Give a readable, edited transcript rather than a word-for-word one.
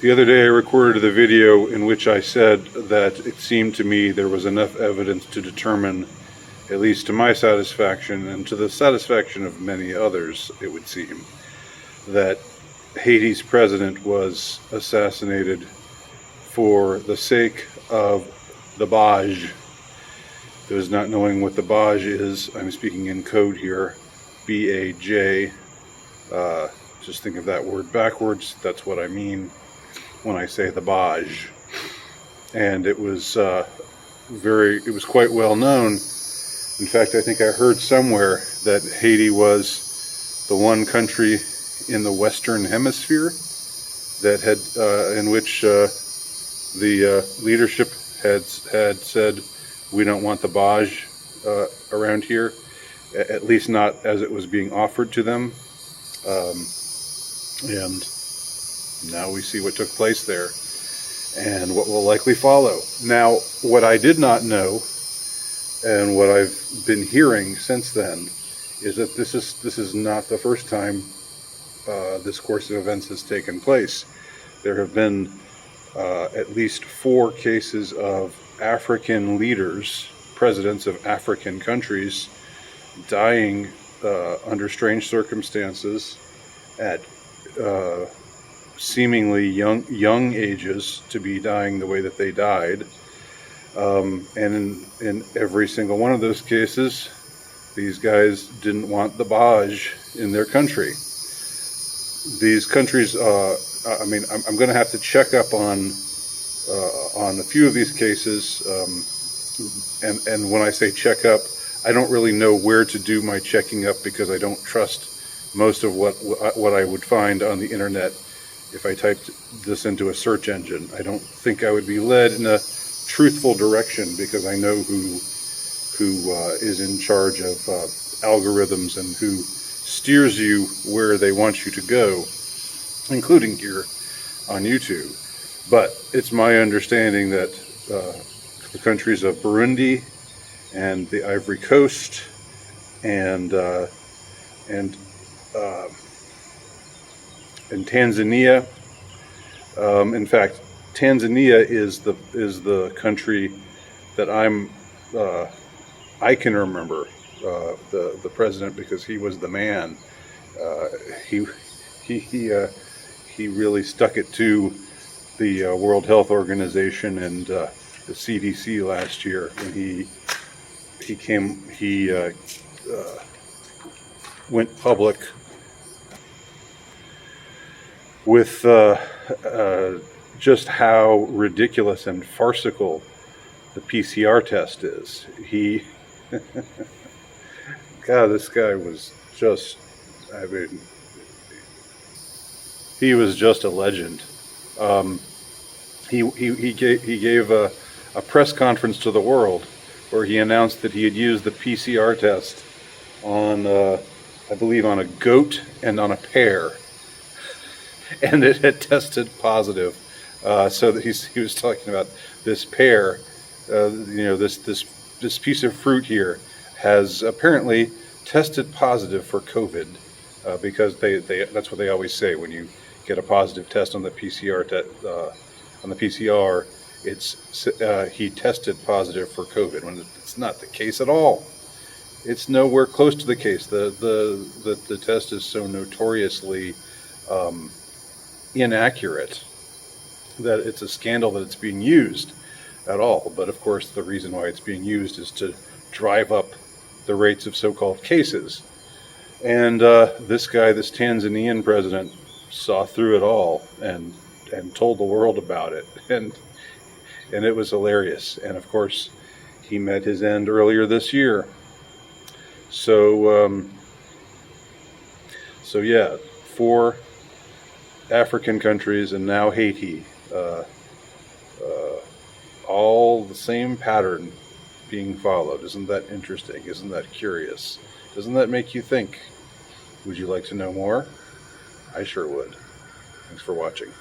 The other day I recorded the video in which I said that it seemed to me there was enough evidence to determine, at least to my satisfaction and to the satisfaction of many others, it would seem, that Haiti's president was assassinated for the sake of the Baj. Those not knowing what the Baj is, I'm speaking in code here, B-A-J. Just think of that word backwards. That's what I mean when I say the Baj. And it was quite well known. In fact, I think I heard somewhere that Haiti was the one country in the Western Hemisphere that had, in which the leadership had said, we don't want the Baj around here, at least not as it was being offered to them. And now we see what took place there and what will likely follow. Now, what I did not know, and what I've been hearing since then, is that this is not the first time this course of events has taken place. There have been at least 4 cases of African leaders, presidents of African countries, dying under strange circumstances at seemingly young ages, to be dying the way that they died. And in every single one of those cases, these guys didn't want the Baj in their country. These countries, I mean, I'm going to have to check up on a few of these cases, and when I say check up, I don't really know where to do my checking up, because I don't trust most of what I would find on the internet if I typed this into a search engine. I don't think I would be led in a truthful direction, because I know who is in charge of algorithms and who steers you where they want you to go, including here on YouTube. But it's my understanding that the countries of Burundi and the Ivory Coast and Tanzania. In fact, Tanzania is the country that I can remember the president, because he was the man. He really stuck it to the World Health Organization and the CDC last year when he went public with just how ridiculous and farcical the PCR test is. God, this guy was just, I mean, he was just a legend. He gave a press conference to the world where he announced that he had used the PCR test on, I believe, on a goat and on a pear, and it had tested positive. So that he was talking about this pear, this piece of fruit here has apparently tested positive for COVID, because that's what they always say when you get a positive test on the PCR he tested positive for COVID, when it's not the case at all. It's nowhere close to the case. The test is so notoriously inaccurate that it's a scandal that it's being used at all. But of course, the reason why it's being used is to drive up the rates of so-called cases. And this guy, this Tanzanian president, saw through it all and told the world about it, and it was hilarious. And of course, he met his end earlier this year. So yeah, 4 African countries and now Haiti, all the same pattern being followed. Isn't that interesting? Isn't that curious? Doesn't that make you think? Would you like to know more? I sure would. Thanks for watching.